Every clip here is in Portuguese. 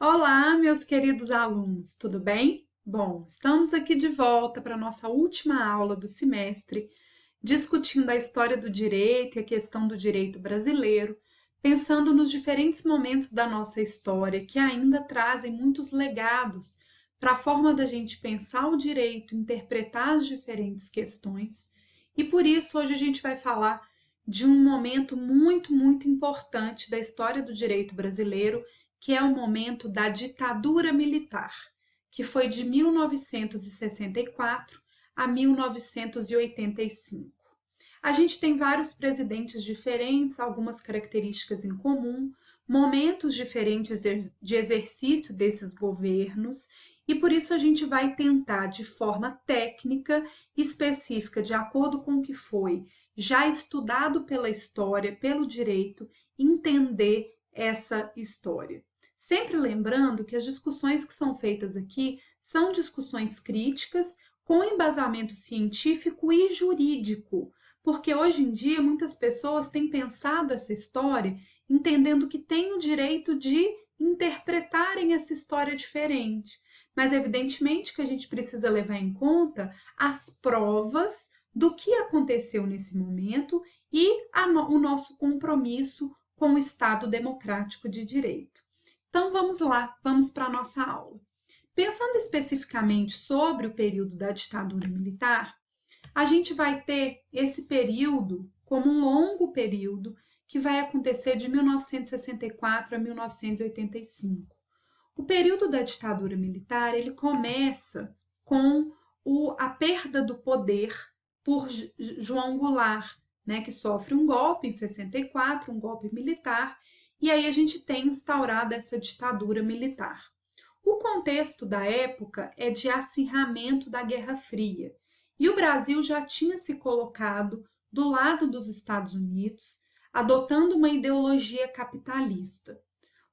Olá, meus queridos alunos, tudo bem? Bom, estamos aqui de volta para a nossa última aula do semestre, discutindo a história do direito e a questão do direito brasileiro, pensando nos diferentes momentos da nossa história que ainda trazem muitos legados para a forma da gente pensar o direito, interpretar as diferentes questões. E por isso, hoje a gente vai falar de um momento muito importante da história do direito brasileiro, que é o momento da ditadura militar, que foi de 1964 a 1985. A gente tem vários presidentes diferentes, algumas características em comum, momentos diferentes de exercício desses governos, e por isso a gente vai tentar, de forma técnica, específica, de acordo com o que foi já estudado pela história, pelo direito, entender essa história. Sempre lembrando que as discussões que são feitas aqui são discussões críticas com embasamento científico e jurídico, porque hoje em dia muitas pessoas têm pensado essa história entendendo que têm o direito de interpretarem essa história diferente. Mas evidentemente que a gente precisa levar em conta as provas do que aconteceu nesse momento e o nosso compromisso com o Estado democrático de direito. Então vamos lá, vamos para a nossa aula. Pensando especificamente sobre o período da ditadura militar, a gente vai ter esse período como um longo período que vai acontecer de 1964 a 1985. O período da ditadura militar, ele começa com a perda do poder por João Goulart, né, que sofre um golpe em 64, um golpe militar, e aí a gente tem instaurada essa ditadura militar. O contexto da época é de acirramento da Guerra Fria, e o Brasil já tinha se colocado do lado dos Estados Unidos, adotando uma ideologia capitalista,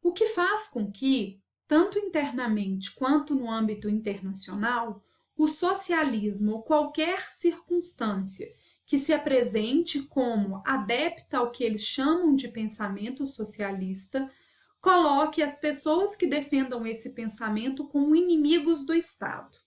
o que faz com que, tanto internamente quanto no âmbito internacional, o socialismo ou qualquer circunstância que se apresente como adepta ao que eles chamam de pensamento socialista, coloque as pessoas que defendam esse pensamento como inimigos do Estado.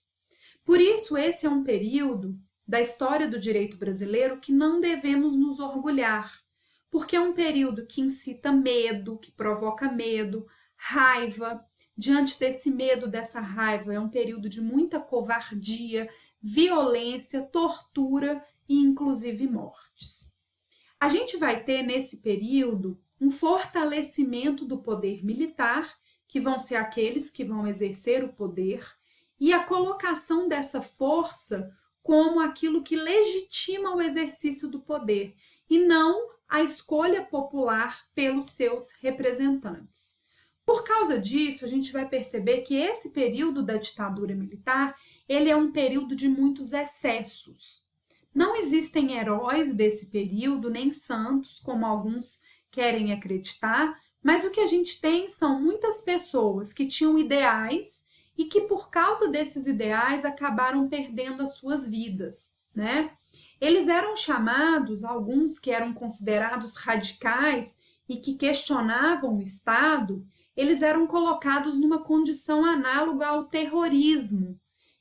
Por isso, esse é um período da história do direito brasileiro que não devemos nos orgulhar, porque é um período que incita medo, que provoca medo, raiva. Diante desse medo, dessa raiva, é um período de muita covardia, violência, tortura e inclusive mortes. A gente vai ter nesse período um fortalecimento do poder militar, que vão ser aqueles que vão exercer o poder, e a colocação dessa força como aquilo que legitima o exercício do poder, e não a escolha popular pelos seus representantes. Por causa disso, a gente vai perceber que esse período da ditadura militar, ele é um período de muitos excessos. Não existem heróis desse período, nem santos, como alguns querem acreditar, mas o que a gente tem são muitas pessoas que tinham ideais e que, por causa desses ideais, acabaram perdendo as suas vidas, né? Eles eram chamados, alguns que eram considerados radicais e que questionavam o Estado, eles eram colocados numa condição análoga ao terrorismo.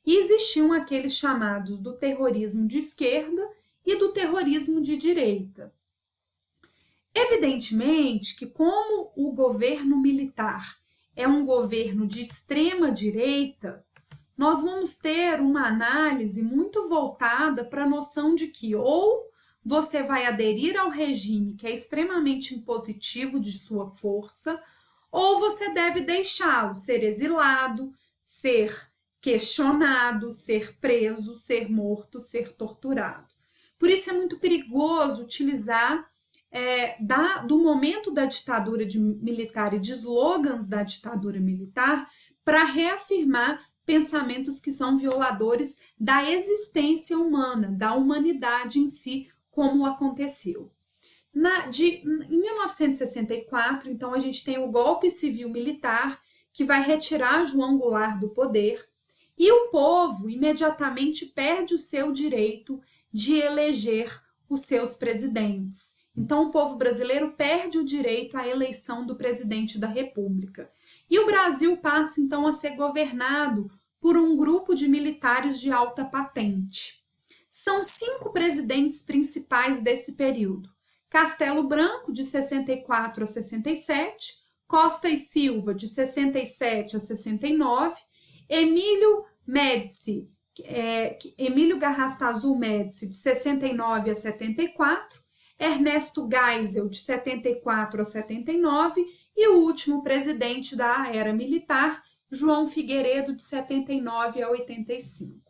E existiam aqueles chamados do terrorismo de esquerda e do terrorismo de direita. Evidentemente que, como o governo militar é um governo de extrema direita, nós vamos ter uma análise muito voltada para a noção de que ou você vai aderir ao regime que é extremamente impositivo de sua força, ou você deve deixá-lo ser exilado, ser questionado, ser preso, ser morto, ser torturado. Por isso é muito perigoso utilizar do momento da ditadura militar e de slogans da ditadura militar para reafirmar pensamentos que são violadores da existência humana, da humanidade em si, como aconteceu. Em 1964, então, a gente tem o golpe civil-militar, que vai retirar João Goulart do poder, e o povo imediatamente perde o seu direito de eleger os seus presidentes. Então, o povo brasileiro perde o direito à eleição do presidente da República. E o Brasil passa, então, a ser governado por um grupo de militares de alta patente. São 5 presidentes principais desse período. Castelo Branco, de 64 a 67, Costa e Silva, de 67 a 69, Emílio Médici, Emílio Garrastazu Médici, de 69 a 74, Ernesto Geisel, de 74 a 79, e o último presidente da era militar, João Figueiredo, de 79 a 85.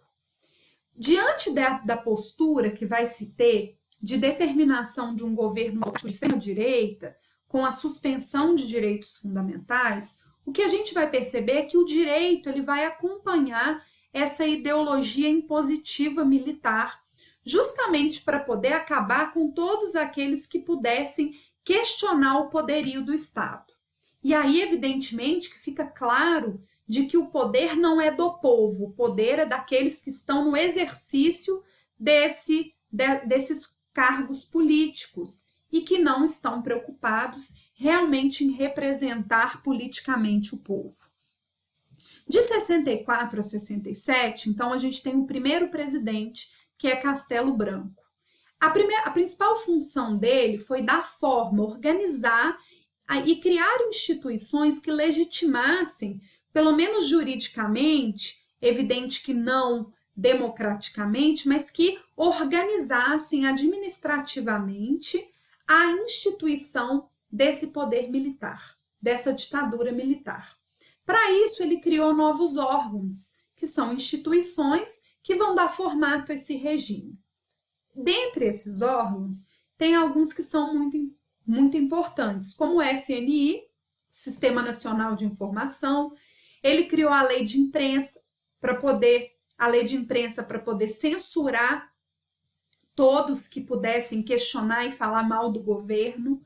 Diante da postura que vai se ter de determinação de um governo de extrema-direita, com a suspensão de direitos fundamentais, o que a gente vai perceber é que o direito ele vai acompanhar essa ideologia impositiva militar, justamente para poder acabar com todos aqueles que pudessem questionar o poderio do Estado. E aí, evidentemente, que fica claro de que o poder não é do povo, o poder é daqueles que estão no exercício desses cargos políticos e que não estão preocupados realmente em representar politicamente o povo. De 64 a 67, então, a gente tem o primeiro presidente, que é Castelo Branco. A principal função dele foi dar forma, organizar e criar instituições que legitimassem, pelo menos juridicamente, evidente que não democraticamente, mas que organizassem administrativamente a instituição desse poder militar, dessa ditadura militar. Para isso, ele criou novos órgãos, que são instituições que vão dar formato a esse regime. Dentre esses órgãos, tem alguns que são muito importantes, como o SNI, Sistema Nacional de Informação. Ele criou a lei de imprensa para poder censurar todos que pudessem questionar e falar mal do governo, o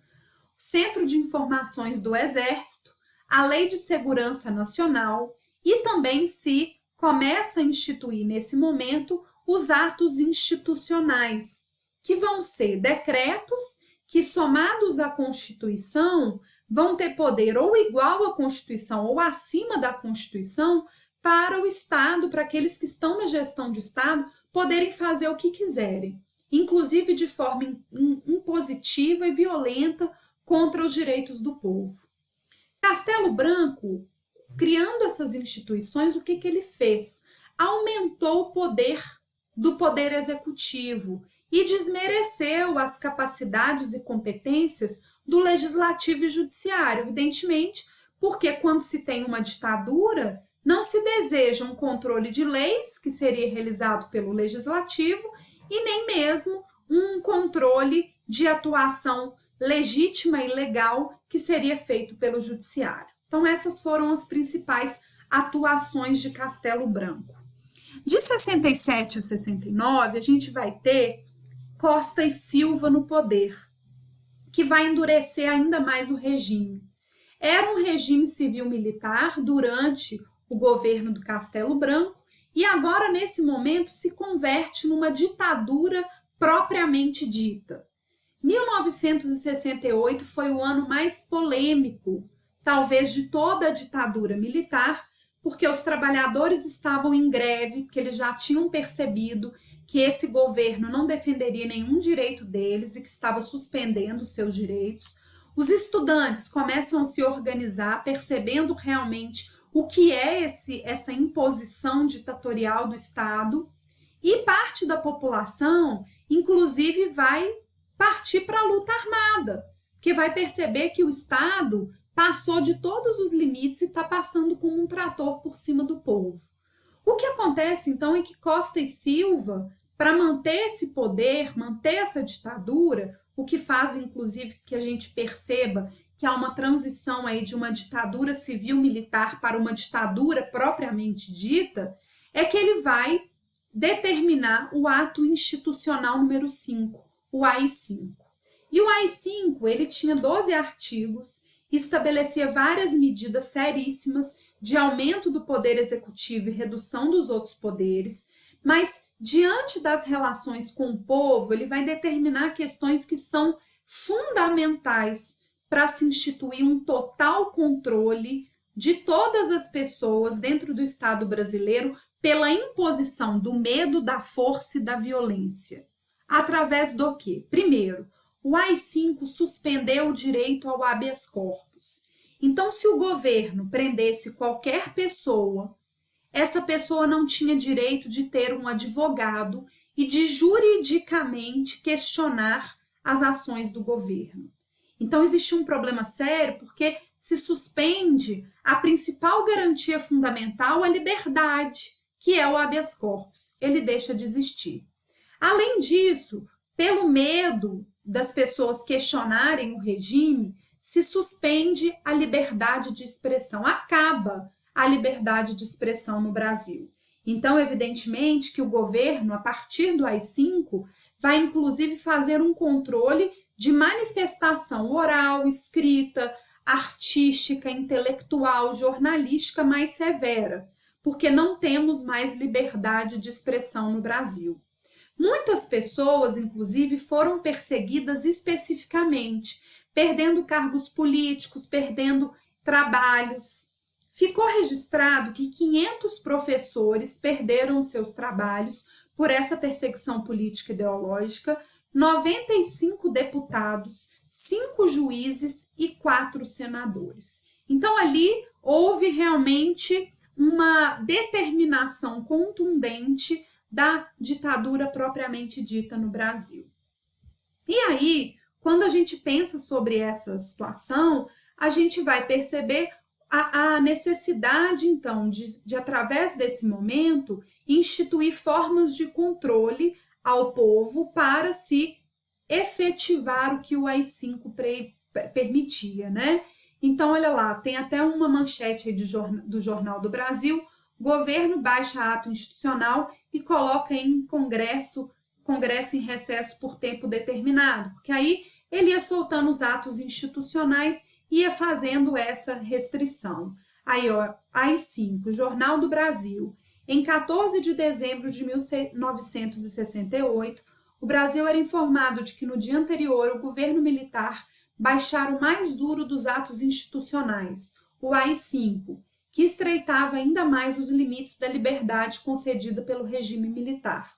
Centro de Informações do Exército, a Lei de Segurança Nacional, e também se começa a instituir nesse momento os atos institucionais, que vão ser decretos que, somados à Constituição, vão ter poder ou igual à Constituição ou acima da Constituição para o Estado, para aqueles que estão na gestão de Estado, poderem fazer o que quiserem, inclusive de forma impositiva e violenta contra os direitos do povo. Castelo Branco, criando essas instituições, o que ele fez? Aumentou o poder do poder executivo e desmereceu as capacidades e competências do legislativo e judiciário, evidentemente, porque quando se tem uma ditadura, não se deseja um controle de leis, que seria realizado pelo legislativo, e nem mesmo um controle de atuação legítima e legal, que seria feito pelo judiciário. Então, essas foram as principais atuações de Castelo Branco. De 67 a 69, a gente vai ter Costa e Silva no poder, que vai endurecer ainda mais o regime. Era um regime civil-militar durante o governo do Castelo Branco e agora, nesse momento, se converte numa ditadura propriamente dita. 1968 foi o ano mais polêmico, talvez, de toda a ditadura militar, porque os trabalhadores estavam em greve, porque eles já tinham percebido que esse governo não defenderia nenhum direito deles e que estava suspendendo seus direitos. Os estudantes começam a se organizar, percebendo realmente o que é essa imposição ditatorial do Estado, e parte da população, inclusive, vai partir para a luta armada, porque vai perceber que o Estado passou de todos os limites e está passando como um trator por cima do povo. O que acontece, então, é que Costa e Silva, para manter esse poder, manter essa ditadura, o que faz, inclusive, que a gente perceba que há uma transição aí de uma ditadura civil-militar para uma ditadura propriamente dita, é que ele vai determinar o ato institucional número 5, o AI-5. E o AI-5, ele tinha 12 artigos, estabelecia várias medidas seríssimas de aumento do poder executivo e redução dos outros poderes, mas diante das relações com o povo, ele vai determinar questões que são fundamentais para se instituir um total controle de todas as pessoas dentro do Estado brasileiro pela imposição do medo, da força e da violência. Através do quê? Primeiro, o AI-5 suspendeu o direito ao habeas corpus. Então, se o governo prendesse qualquer pessoa, essa pessoa não tinha direito de ter um advogado e de juridicamente questionar as ações do governo. Então, existe um problema sério porque se suspende a principal garantia fundamental, a liberdade, que é o habeas corpus. Ele deixa de existir. Além disso, pelo medo das pessoas questionarem o regime, se suspende a liberdade de expressão, acaba a liberdade de expressão no Brasil. Então, evidentemente que o governo, a partir do AI-5, vai inclusive fazer um controle de manifestação oral, escrita, artística, intelectual, jornalística mais severa, porque não temos mais liberdade de expressão no Brasil. Muitas pessoas, inclusive, foram perseguidas especificamente, perdendo cargos políticos, perdendo trabalhos. Ficou registrado que 500 professores perderam seus trabalhos por essa perseguição política ideológica, 95 deputados, 5 juízes e 4 senadores. Então, ali houve realmente uma determinação contundente da ditadura propriamente dita no Brasil. E aí, quando a gente pensa sobre essa situação, a gente vai perceber a necessidade, então, de, através desse momento, instituir formas de controle ao povo para se efetivar o que o AI-5 permitia, né? Então, olha lá, tem até uma manchete aí do Jornal do Brasil: governo baixa ato institucional e coloca em Congresso em recesso por tempo determinado, porque aí ele ia soltando os atos institucionais, ia fazendo essa restrição. Aí, ó, AI-5, Jornal do Brasil. Em 14 de dezembro de 1968, o Brasil era informado de que no dia anterior o governo militar baixara o mais duro dos atos institucionais, o AI-5, que estreitava ainda mais os limites da liberdade concedida pelo regime militar.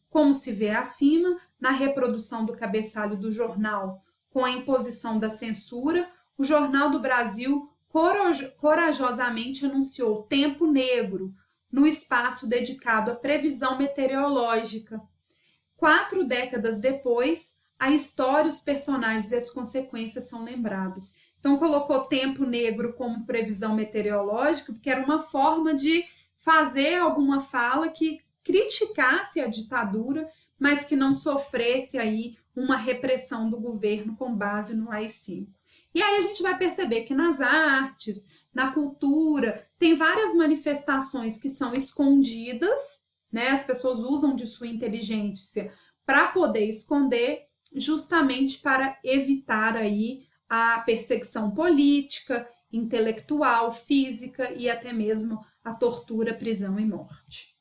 Como se vê acima, na reprodução do cabeçalho do jornal, com a imposição da censura, o Jornal do Brasil corajosamente anunciou tempo negro no espaço dedicado à previsão meteorológica. 4 décadas depois, a história, os personagens e as consequências são lembradas. Então, colocou tempo negro como previsão meteorológica, porque era uma forma de fazer alguma fala que criticasse a ditadura, mas que não sofresse aí uma repressão do governo com base no AI-5. E aí a gente vai perceber que nas artes, na cultura, tem várias manifestações que são escondidas, né? As pessoas usam de sua inteligência para poder esconder, justamente para evitar aí a perseguição política, intelectual, física e até mesmo a tortura, prisão e morte.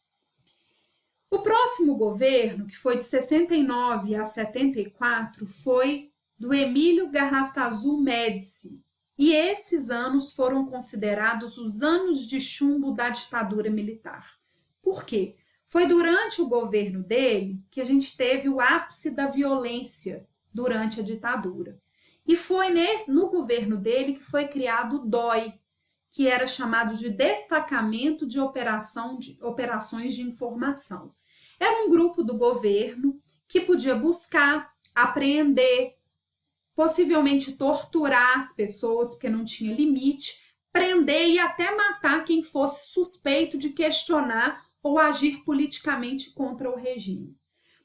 O próximo governo, que foi de 69 a 74, foi do Emílio Garrastazu Médici. E esses anos foram considerados os anos de chumbo da ditadura militar. Por quê? Foi durante o governo dele que a gente teve o ápice da violência durante a ditadura. E foi no governo dele que foi criado o DOI, que era chamado de Destacamento de Operações de Informação. Era um grupo do governo que podia buscar, apreender, possivelmente torturar as pessoas, porque não tinha limite, prender e até matar quem fosse suspeito de questionar ou agir politicamente contra o regime.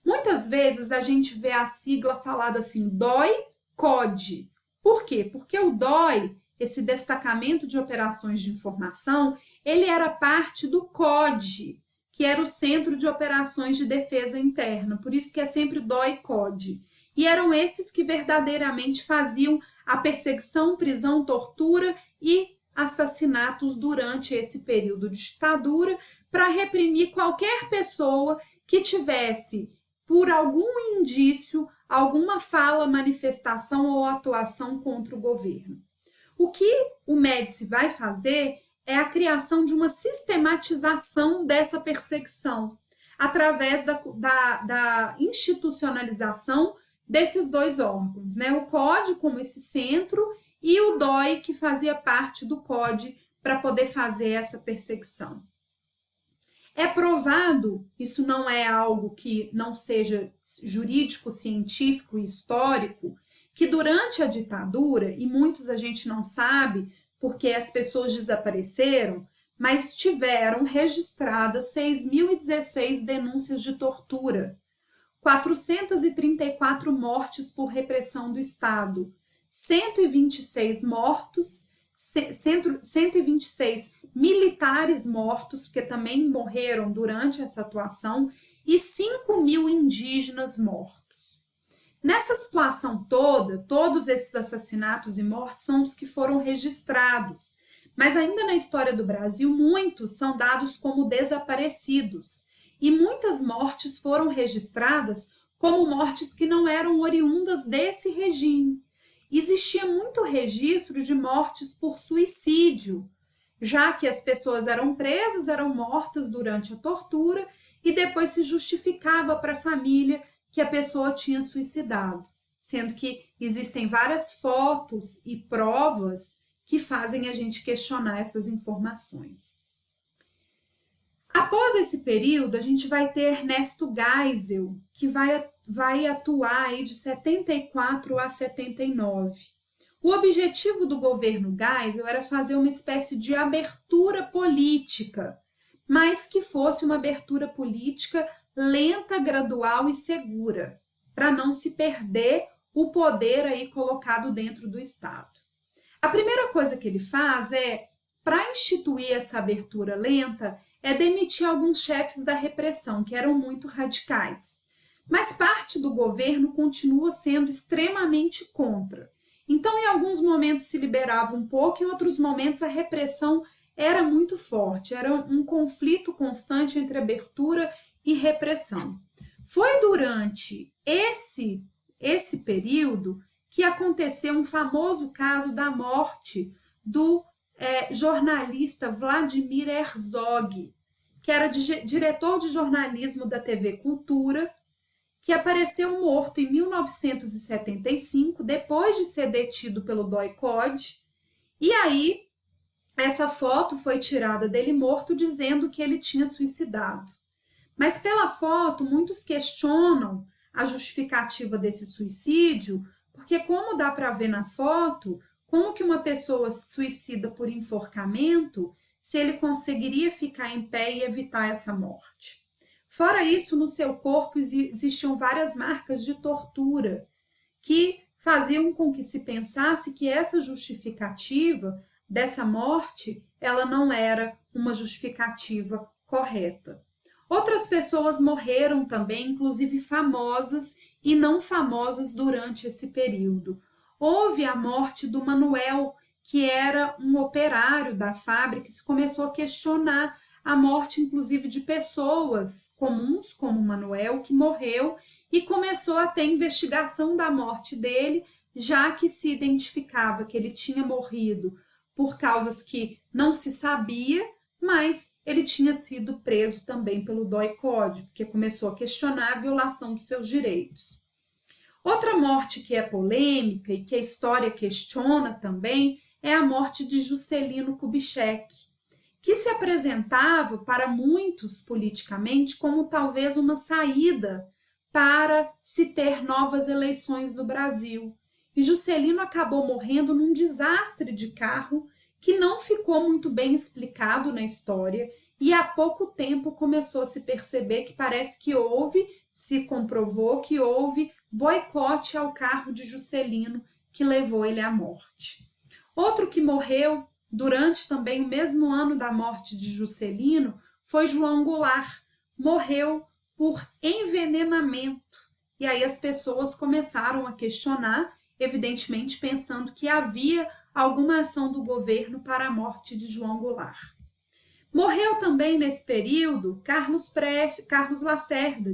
Muitas vezes a gente vê a sigla falada assim, DOI-CODE. Por quê? Porque o DOI, esse Destacamento de Operações de Informação, ele era parte do CODE, que era o Centro de Operações de Defesa Interna, por isso que é sempre DOI-CODE. E eram esses que verdadeiramente faziam a perseguição, prisão, tortura e assassinatos durante esse período de ditadura para reprimir qualquer pessoa que tivesse, por algum indício, alguma fala, manifestação ou atuação contra o governo. O que o Médici vai fazer é a criação de uma sistematização dessa perseguição, através da institucionalização desses dois órgãos, né? O CODE como esse centro e o DOI, que fazia parte do CODE para poder fazer essa perseguição. É provado, isso não é algo que não seja jurídico, científico e histórico, que durante a ditadura, e muitos a gente não sabe porque as pessoas desapareceram, mas tiveram registradas 6.016 denúncias de tortura, 434 mortes por repressão do Estado, 126 mortos, 126 militares mortos, porque também morreram durante essa atuação, e 5.000 indígenas mortos. Nessa situação toda, todos esses assassinatos e mortes são os que foram registrados, mas ainda na história do Brasil, muitos são dados como desaparecidos, e muitas mortes foram registradas como mortes que não eram oriundas desse regime. Existia muito registro de mortes por suicídio, já que as pessoas eram presas, eram mortas durante a tortura e depois se justificava para a família que a pessoa tinha suicidado, sendo que existem várias fotos e provas que fazem a gente questionar essas informações. Após esse período, a gente vai ter Ernesto Geisel, que vai atuar aí de 74 a 79. O objetivo do governo Geisel era fazer uma espécie de abertura política, mas que fosse uma abertura política lenta, gradual e segura, para não se perder o poder aí colocado dentro do Estado. A primeira coisa que ele faz para instituir essa abertura lenta, é demitir alguns chefes da repressão, que eram muito radicais. Mas parte do governo continua sendo extremamente contra. Então, em alguns momentos se liberava um pouco, em outros momentos a repressão era muito forte, era um conflito constante entre abertura e repressão. Foi durante esse período que aconteceu um famoso caso da morte do jornalista Vladimir Herzog, que era diretor de jornalismo da TV Cultura, que apareceu morto em 1975, depois de ser detido pelo DOI-CODE, e aí essa foto foi tirada dele morto, dizendo que ele tinha suicidado. Mas pela foto, muitos questionam a justificativa desse suicídio, porque como dá para ver na foto, como que uma pessoa se suicida por enforcamento se ele conseguiria ficar em pé e evitar essa morte? Fora isso, no seu corpo existiam várias marcas de tortura que faziam com que se pensasse que essa justificativa dessa morte, ela não era uma justificativa correta. Outras pessoas morreram também, inclusive famosas e não famosas durante esse período. Houve a morte do Manuel, que era um operário da fábrica, e se começou a questionar a morte, inclusive, de pessoas comuns, como o Manuel, que morreu, e começou a ter investigação da morte dele, já que se identificava que ele tinha morrido por causas que não se sabia, mas ele tinha sido preso também pelo DOI-CODE, porque começou a questionar a violação dos seus direitos. Outra morte que é polêmica e que a história questiona também é a morte de Juscelino Kubitschek, que se apresentava para muitos politicamente como talvez uma saída para se ter novas eleições no Brasil. E Juscelino acabou morrendo num desastre de carro que não ficou muito bem explicado na história, e há pouco tempo começou a se perceber que parece que se comprovou que houve boicote ao carro de Juscelino, que levou ele à morte. Outro que morreu durante também o mesmo ano da morte de Juscelino foi João Goulart. Morreu por envenenamento. E aí as pessoas começaram a questionar, evidentemente pensando que havia alguma ação do governo para a morte de João Goulart. Morreu também nesse período Carlos Lacerda,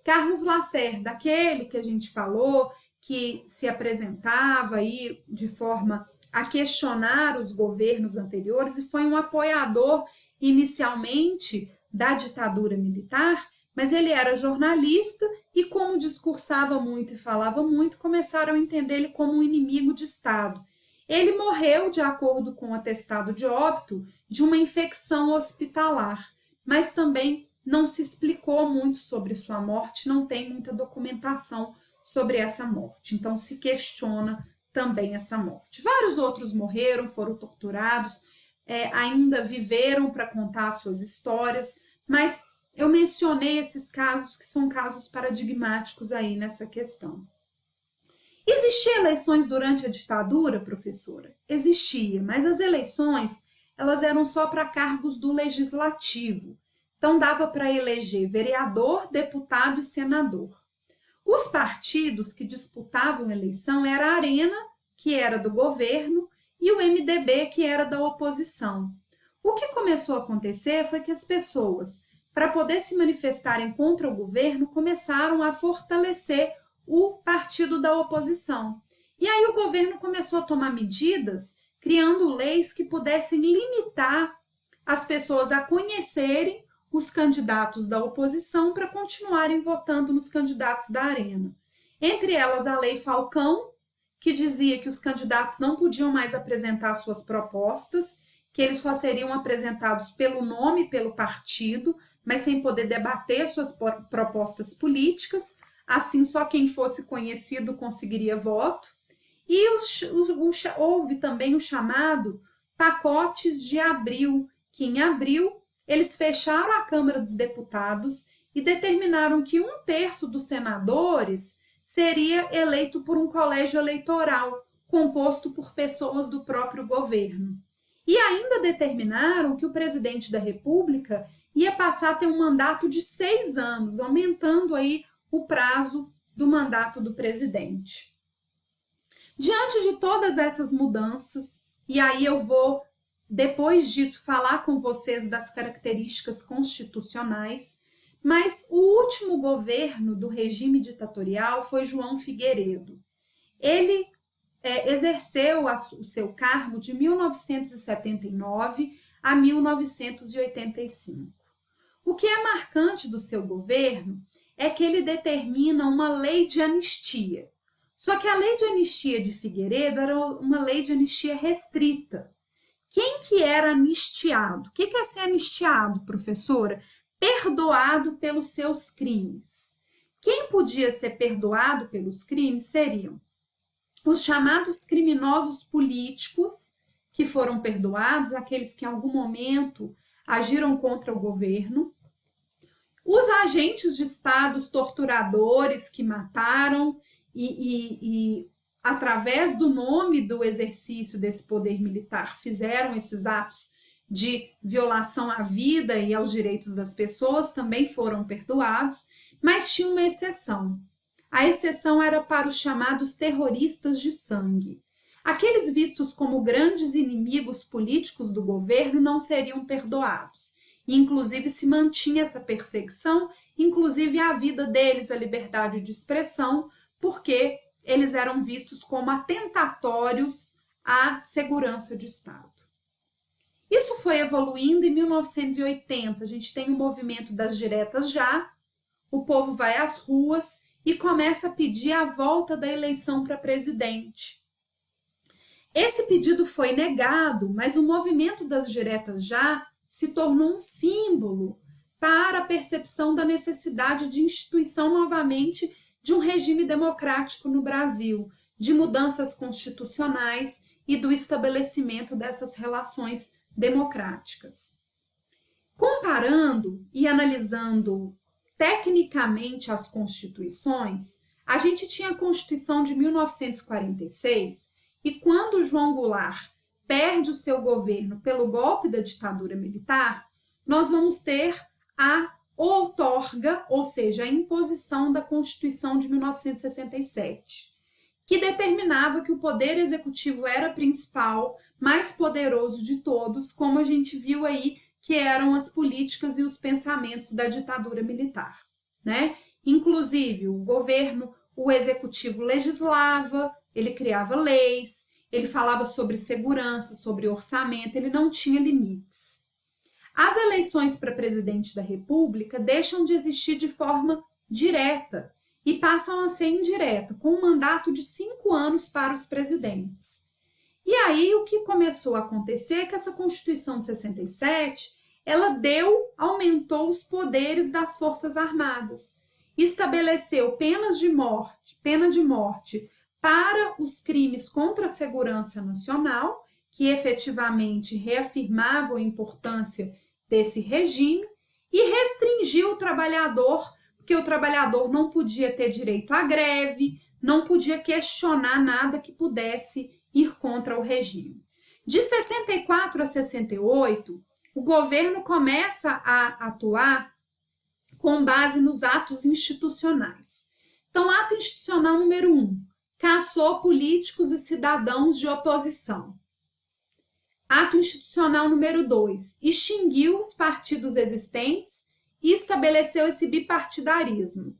Carlos Lacerda, aquele que a gente falou, que se apresentava aí de forma a questionar os governos anteriores e foi um apoiador inicialmente da ditadura militar, mas ele era jornalista e, como discursava muito e falava muito, começaram a entender ele como um inimigo de Estado. Ele morreu, de acordo com o atestado de óbito, de uma infecção hospitalar, mas também não se explicou muito sobre sua morte, não tem muita documentação sobre essa morte. Então, se questiona também essa morte. Vários outros morreram, foram torturados, ainda viveram para contar suas histórias, mas eu mencionei esses casos que são casos paradigmáticos aí nessa questão. Existiam eleições durante a ditadura, professora? Existia, mas as eleições elas eram só para cargos do legislativo. Então dava para eleger vereador, deputado e senador. Os partidos que disputavam eleição era a Arena, que era do governo, e o MDB, que era da oposição. O que começou a acontecer foi que as pessoas, para poder se manifestarem contra o governo, começaram a fortalecer o partido da oposição. E aí o governo começou a tomar medidas, criando leis que pudessem limitar as pessoas a conhecerem os candidatos da oposição para continuarem votando nos candidatos da Arena. Entre elas, a Lei Falcão, que dizia que os candidatos não podiam mais apresentar suas propostas, que eles só seriam apresentados pelo nome, pelo partido, mas sem poder debater suas propostas políticas. Assim, só quem fosse conhecido conseguiria voto. E houve também o chamado pacotes de abril, que em abril eles fecharam a Câmara dos Deputados e determinaram que 1/3 dos senadores seria eleito por um colégio eleitoral, composto por pessoas do próprio governo. E ainda determinaram que o presidente da República ia passar a ter um mandato de 6 anos, aumentando aí o prazo do mandato do presidente. Diante de todas essas mudanças, e aí eu vou, depois disso, falar com vocês das características constitucionais, mas o último governo do regime ditatorial foi João Figueiredo. Ele exerceu o seu cargo de 1979 a 1985. O que é marcante do seu governo é que ele determina uma lei de anistia. Só que a lei de anistia de Figueiredo era uma lei de anistia restrita. Quem que era anistiado? O que é ser anistiado, professora? Perdoado pelos seus crimes. Quem podia ser perdoado pelos crimes seriam os chamados criminosos políticos, que foram perdoados, aqueles que em algum momento agiram contra o governo, os agentes de Estado, os torturadores que mataram e através do nome do exercício desse poder militar, fizeram esses atos de violação à vida e aos direitos das pessoas, também foram perdoados, mas tinha uma exceção. A exceção era para os chamados terroristas de sangue. Aqueles vistos como grandes inimigos políticos do governo não seriam perdoados. E, inclusive, se mantinha essa perseguição, inclusive a vida deles, a liberdade de expressão, porque eles eram vistos como atentatórios à segurança de Estado. Isso foi evoluindo em 1980. A gente tem o movimento das diretas já, o povo vai às ruas e começa a pedir a volta da eleição para presidente. Esse pedido foi negado, mas o movimento das diretas já se tornou um símbolo para a percepção da necessidade de instituição novamente de um regime democrático no Brasil, de mudanças constitucionais e do estabelecimento dessas relações democráticas. Comparando e analisando tecnicamente as constituições, a gente tinha a Constituição de 1946 e quando João Goulart perde o seu governo pelo golpe da ditadura militar, nós vamos ter a outorga, ou seja, a imposição da Constituição de 1967, que determinava que o poder executivo era principal, mais poderoso de todos, como a gente viu aí que eram as políticas e os pensamentos da ditadura militar, né? Inclusive, o governo, o executivo legislava, ele criava leis, ele falava sobre segurança, sobre orçamento, ele não tinha limites. As eleições para presidente da República deixam de existir de forma direta e passam a ser indireta, com um mandato de 5 anos para os presidentes. E aí o que começou a acontecer é que essa Constituição de 67, ela aumentou os poderes das Forças Armadas, estabeleceu pena de morte para os crimes contra a segurança nacional, que efetivamente reafirmavam a importância desse regime, e restringiu o trabalhador, porque o trabalhador não podia ter direito à greve, não podia questionar nada que pudesse ir contra o regime. De 64 a 68, o governo começa a atuar com base nos atos institucionais. Então, ato institucional número 1, caçou políticos e cidadãos de oposição. Ato institucional número 2, extinguiu os partidos existentes e estabeleceu esse bipartidarismo.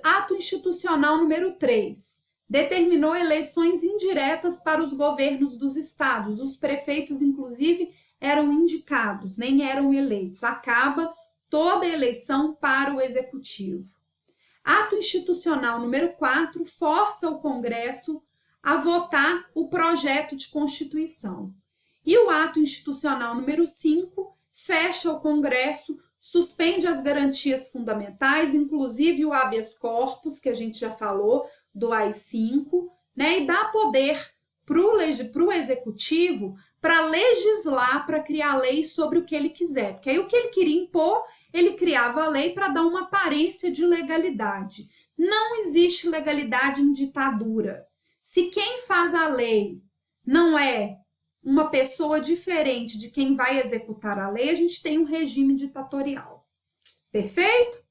Ato institucional número 3, determinou eleições indiretas para os governos dos estados. Os prefeitos, inclusive, eram indicados, nem eram eleitos. Acaba toda a eleição para o executivo. Ato institucional número 4, força o Congresso a votar o projeto de Constituição. E o ato institucional número 5, fecha o Congresso, suspende as garantias fundamentais, inclusive o habeas corpus, que a gente já falou, do AI-5, né, e dá poder para o executivo para legislar, para criar lei sobre o que ele quiser. Porque aí o que ele queria impor, ele criava a lei para dar uma aparência de legalidade. Não existe legalidade em ditadura. Se quem faz a lei não é uma pessoa diferente de quem vai executar a lei, a gente tem um regime ditatorial. Perfeito?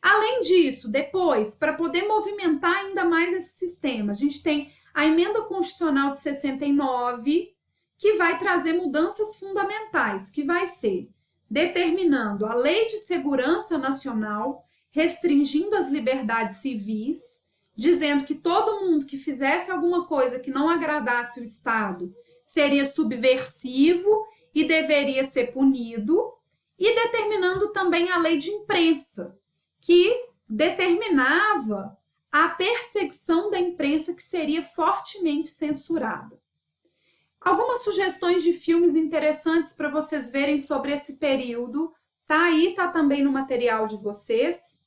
Além disso, depois, para poder movimentar ainda mais esse sistema, a gente tem a Emenda Constitucional de 69, que vai trazer mudanças fundamentais, que vai ser determinando a Lei de Segurança Nacional, restringindo as liberdades civis, dizendo que todo mundo que fizesse alguma coisa que não agradasse o Estado seria subversivo e deveria ser punido, e determinando também a Lei de Imprensa, que determinava a perseguição da imprensa, que seria fortemente censurada. Algumas sugestões de filmes interessantes para vocês verem sobre esse período, tá aí, tá também no material de vocês.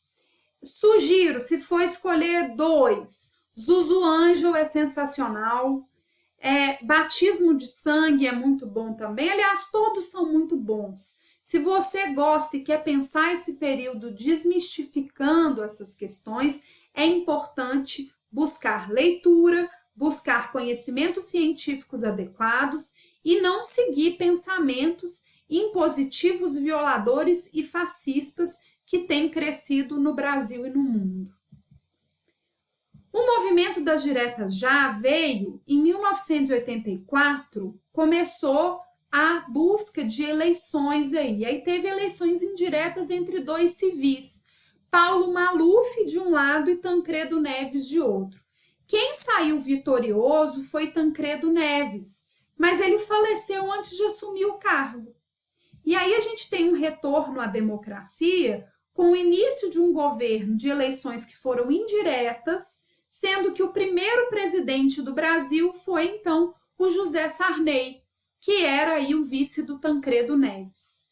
Sugiro, se for escolher 2, Zuzu Angel é sensacional, Batismo de Sangue é muito bom também, aliás, todos são muito bons. Se você gosta e quer pensar esse período desmistificando essas questões, é importante buscar leitura, buscar conhecimentos científicos adequados e não seguir pensamentos impositivos, violadores e fascistas que têm crescido no Brasil e no mundo. O movimento das diretas já veio em 1984, começou a busca de eleições aí teve eleições indiretas entre 2 civis, Paulo Maluf de um lado e Tancredo Neves de outro. Quem saiu vitorioso foi Tancredo Neves, mas ele faleceu antes de assumir o cargo. E aí a gente tem um retorno à democracia com o início de um governo de eleições que foram indiretas, sendo que o primeiro presidente do Brasil foi, então, o José Sarney, que era aí o vice do Tancredo Neves.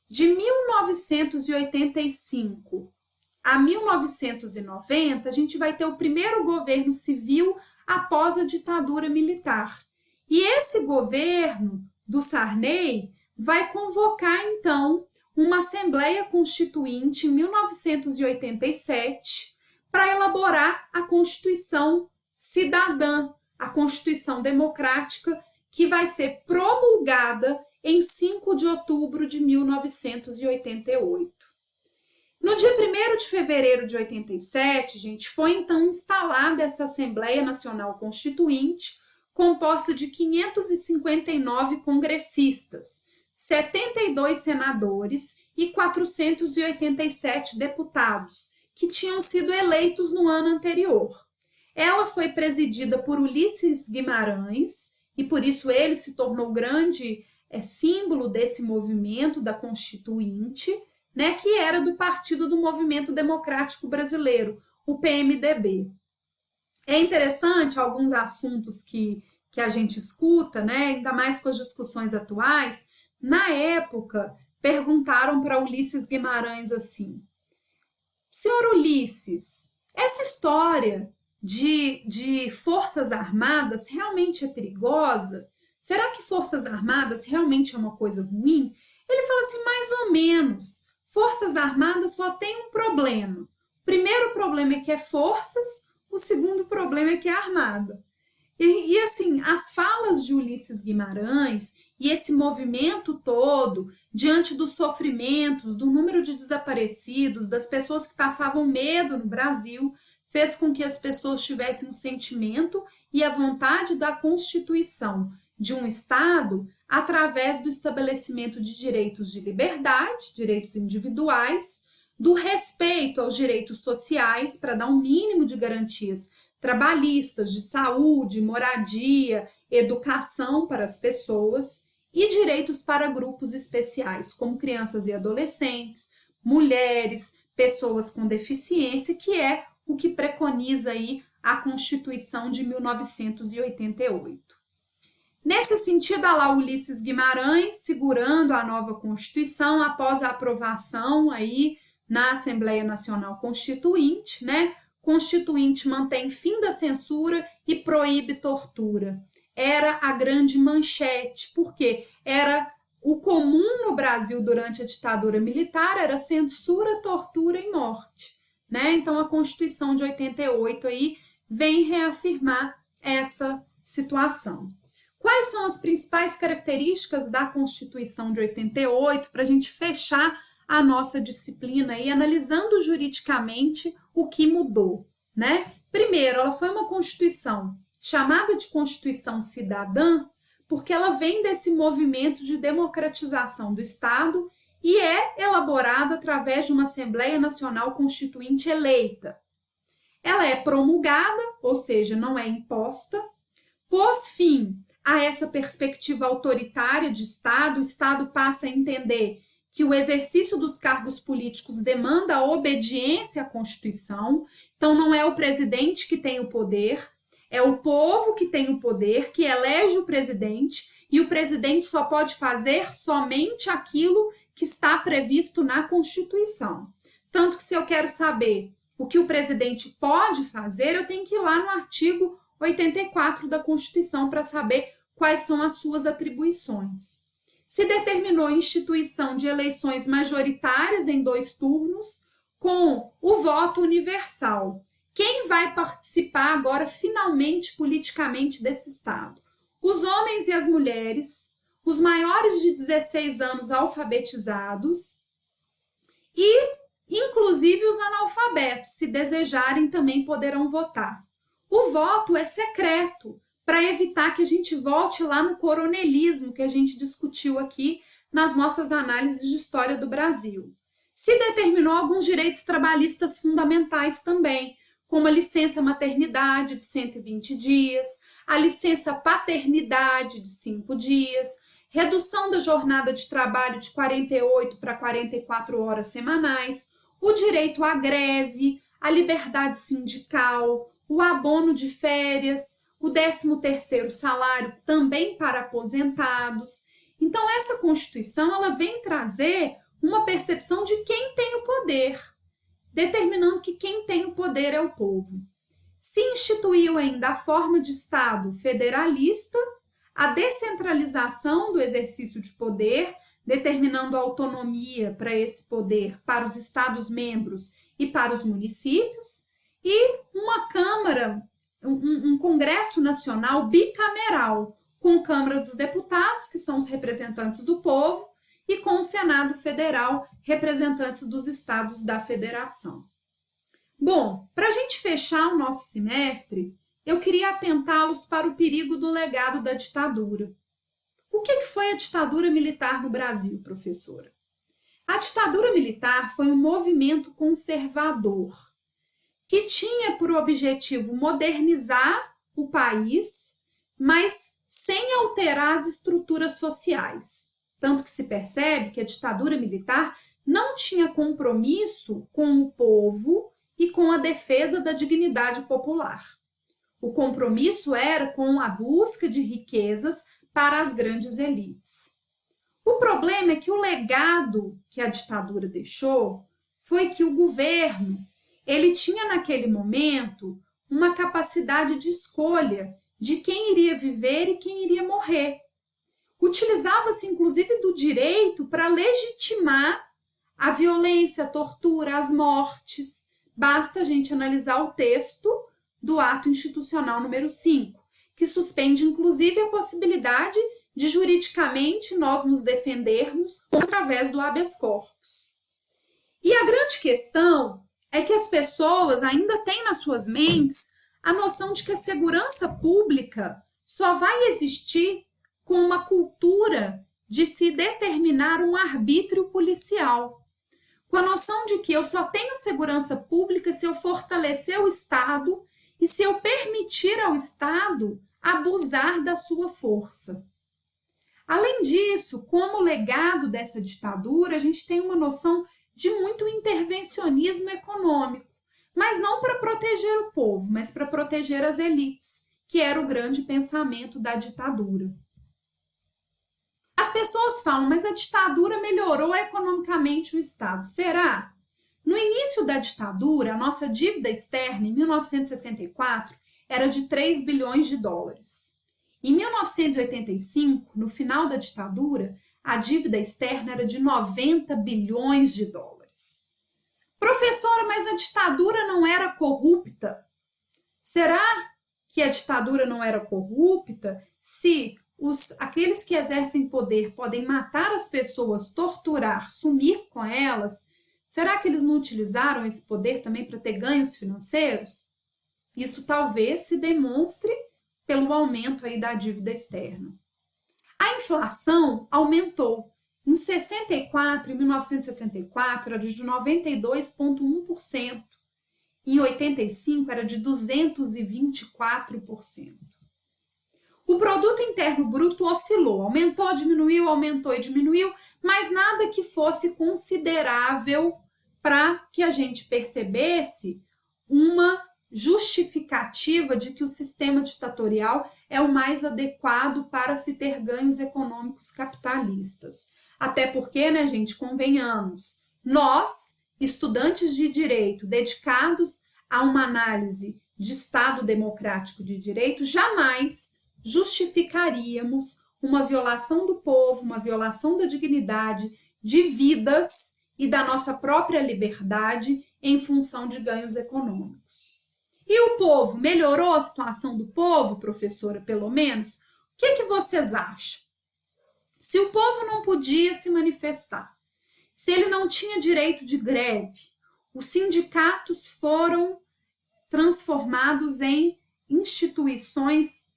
De 1985 a 1990, a gente vai ter o primeiro governo civil após a ditadura militar. E esse governo do Sarney vai convocar, então, uma Assembleia Constituinte em 1987 para elaborar a Constituição Cidadã, a Constituição Democrática, que vai ser promulgada em 5 de outubro de 1988. No dia 1º de fevereiro de 87, gente, foi então instalada essa Assembleia Nacional Constituinte, composta de 559 congressistas, 72 senadores e 487 deputados, que tinham sido eleitos no ano anterior. Ela foi presidida por Ulisses Guimarães, e por isso ele se tornou grande símbolo desse movimento da Constituinte, né, que era do Partido do Movimento Democrático Brasileiro, o PMDB. É interessante alguns assuntos que a gente escuta, né, ainda mais com as discussões atuais. Na época, perguntaram para Ulisses Guimarães assim: senhor Ulisses, essa história de forças armadas realmente é perigosa? Será que forças armadas realmente é uma coisa ruim? Ele fala assim, mais ou menos. Forças armadas só tem um problema. O primeiro problema é que é forças, o segundo problema é que é armada. E assim, as falas de Ulisses Guimarães e esse movimento todo, diante dos sofrimentos, do número de desaparecidos, das pessoas que passavam medo no Brasil, fez com que as pessoas tivessem um sentimento e a vontade da constituição de um Estado através do estabelecimento de direitos de liberdade, direitos individuais, do respeito aos direitos sociais, para dar um mínimo de garantias trabalhistas, de saúde, moradia, educação para as pessoas e direitos para grupos especiais, como crianças e adolescentes, mulheres, pessoas com deficiência, que é o que preconiza aí a Constituição de 1988. Nesse sentido, há lá Ulisses Guimarães segurando a nova Constituição após a aprovação aí na Assembleia Nacional Constituinte, né? Constituinte mantém fim da censura e proíbe tortura. Era a grande manchete, porque era o comum no Brasil durante a ditadura militar, era censura, tortura e morte, né? Então a Constituição de 88 aí vem reafirmar essa situação. Quais são as principais características da Constituição de 88 para a gente fechar a nossa disciplina aí, analisando juridicamente o que mudou, né? Primeiro, ela foi uma Constituição chamada de Constituição Cidadã, porque ela vem desse movimento de democratização do Estado e é elaborada através de uma Assembleia Nacional Constituinte eleita. Ela é promulgada, ou seja, não é imposta, pôs fim a essa perspectiva autoritária de Estado, o Estado passa a entender que o exercício dos cargos políticos demanda a obediência à Constituição, então não é o presidente que tem o poder, é o povo que tem o poder, que elege o presidente, e o presidente só pode fazer somente aquilo que está previsto na Constituição. Tanto que se eu quero saber o que o presidente pode fazer, eu tenho que ir lá no artigo 84 da Constituição para saber quais são as suas atribuições. Se determinou a instituição de eleições majoritárias em 2 turnos, com o voto universal. Quem vai participar agora, finalmente, politicamente desse Estado? Os homens e as mulheres, os maiores de 16 anos alfabetizados e, inclusive, os analfabetos, se desejarem, também poderão votar. O voto é secreto, para evitar que a gente volte lá no coronelismo que a gente discutiu aqui nas nossas análises de história do Brasil. Se determinou alguns direitos trabalhistas fundamentais também, como a licença maternidade de 120 dias, a licença paternidade de 5 dias, redução da jornada de trabalho de 48 para 44 horas semanais, o direito à greve, a liberdade sindical, o abono de férias, o 13º salário também para aposentados. Então, essa Constituição ela vem trazer uma percepção de quem tem o poder, determinando que quem tem o poder é o povo. Se instituiu ainda a forma de Estado federalista, a descentralização do exercício de poder, determinando a autonomia para esse poder para os Estados-membros e para os municípios, e uma Câmara, um Congresso Nacional bicameral, com Câmara dos Deputados, que são os representantes do povo, e com o Senado Federal, representantes dos estados da federação. Bom, para a gente fechar o nosso semestre, eu queria atentá-los para o perigo do legado da ditadura. O que foi a ditadura militar no Brasil, professora? A ditadura militar foi um movimento conservador que tinha por objetivo modernizar o país, mas sem alterar as estruturas sociais. Tanto que se percebe que a ditadura militar não tinha compromisso com o povo e com a defesa da dignidade popular. O compromisso era com a busca de riquezas para as grandes elites. O problema é que o legado que a ditadura deixou foi que o governo, ele tinha naquele momento uma capacidade de escolha de quem iria viver e quem iria morrer. Utilizava-se inclusive do direito para legitimar a violência, a tortura, as mortes. Basta a gente analisar o texto do ato institucional número 5, que suspende inclusive a possibilidade de juridicamente nós nos defendermos através do habeas corpus. E a grande questão é que as pessoas ainda têm nas suas mentes a noção de que a segurança pública só vai existir com uma cultura de se determinar um arbítrio policial. Com a noção de que eu só tenho segurança pública se eu fortalecer o Estado e se eu permitir ao Estado abusar da sua força. Além disso, como legado dessa ditadura, a gente tem uma noção de muito intervencionismo econômico, mas não para proteger o povo, mas para proteger as elites, que era o grande pensamento da ditadura. As pessoas falam, mas a ditadura melhorou economicamente o Estado. Será? No início da ditadura, a nossa dívida externa, em 1964, era de 3 bilhões de dólares. Em 1985, no final da ditadura, a dívida externa era de 90 bilhões de dólares. Professora, mas a ditadura não era corrupta? Será que a ditadura não era corrupta se aqueles que exercem poder podem matar as pessoas, torturar, sumir com elas? Será que eles não utilizaram esse poder também para ter ganhos financeiros? Isso talvez se demonstre pelo aumento aí da dívida externa. A inflação aumentou. Em 1964, era de 92,1%. Em 85, era de 224%. O produto interno bruto oscilou, aumentou, diminuiu, aumentou e diminuiu, mas nada que fosse considerável para que a gente percebesse uma justificativa de que o sistema ditatorial é o mais adequado para se ter ganhos econômicos capitalistas. Até porque, né, gente, convenhamos, nós, estudantes de direito dedicados a uma análise de Estado democrático de direito, jamais justificaríamos uma violação do povo, uma violação da dignidade, de vidas e da nossa própria liberdade em função de ganhos econômicos. E o povo, melhorou a situação do povo, professora, pelo menos? O que vocês acham? Se o povo não podia se manifestar, se ele não tinha direito de greve, os sindicatos foram transformados em instituições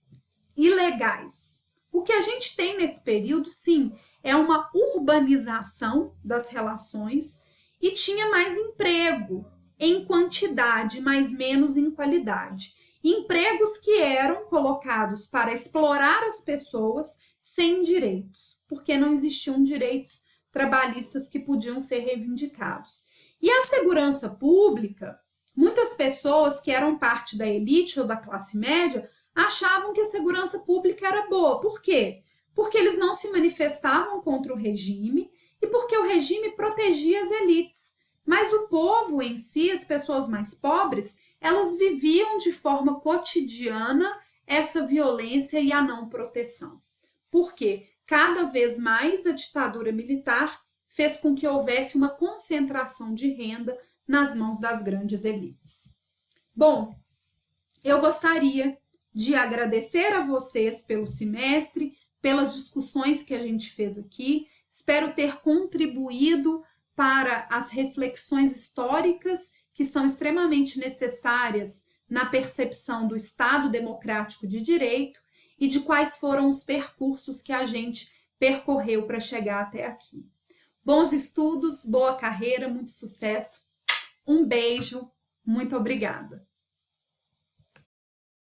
ilegais. O que a gente tem nesse período, sim, é uma urbanização das relações e tinha mais emprego em quantidade, mas menos em qualidade. Empregos que eram colocados para explorar as pessoas sem direitos, porque não existiam direitos trabalhistas que podiam ser reivindicados. E a segurança pública, muitas pessoas que eram parte da elite ou da classe média achavam que a segurança pública era boa. Por quê? Porque eles não se manifestavam contra o regime e porque o regime protegia as elites. Mas o povo em si, as pessoas mais pobres, elas viviam de forma cotidiana essa violência e a não proteção. Por quê? Cada vez mais a ditadura militar fez com que houvesse uma concentração de renda nas mãos das grandes elites. Bom, eu gostaria de agradecer a vocês pelo semestre, pelas discussões que a gente fez aqui. Espero ter contribuído para as reflexões históricas que são extremamente necessárias na percepção do Estado democrático de direito e de quais foram os percursos que a gente percorreu para chegar até aqui. Bons estudos, boa carreira, muito sucesso. Um beijo Muito obrigada.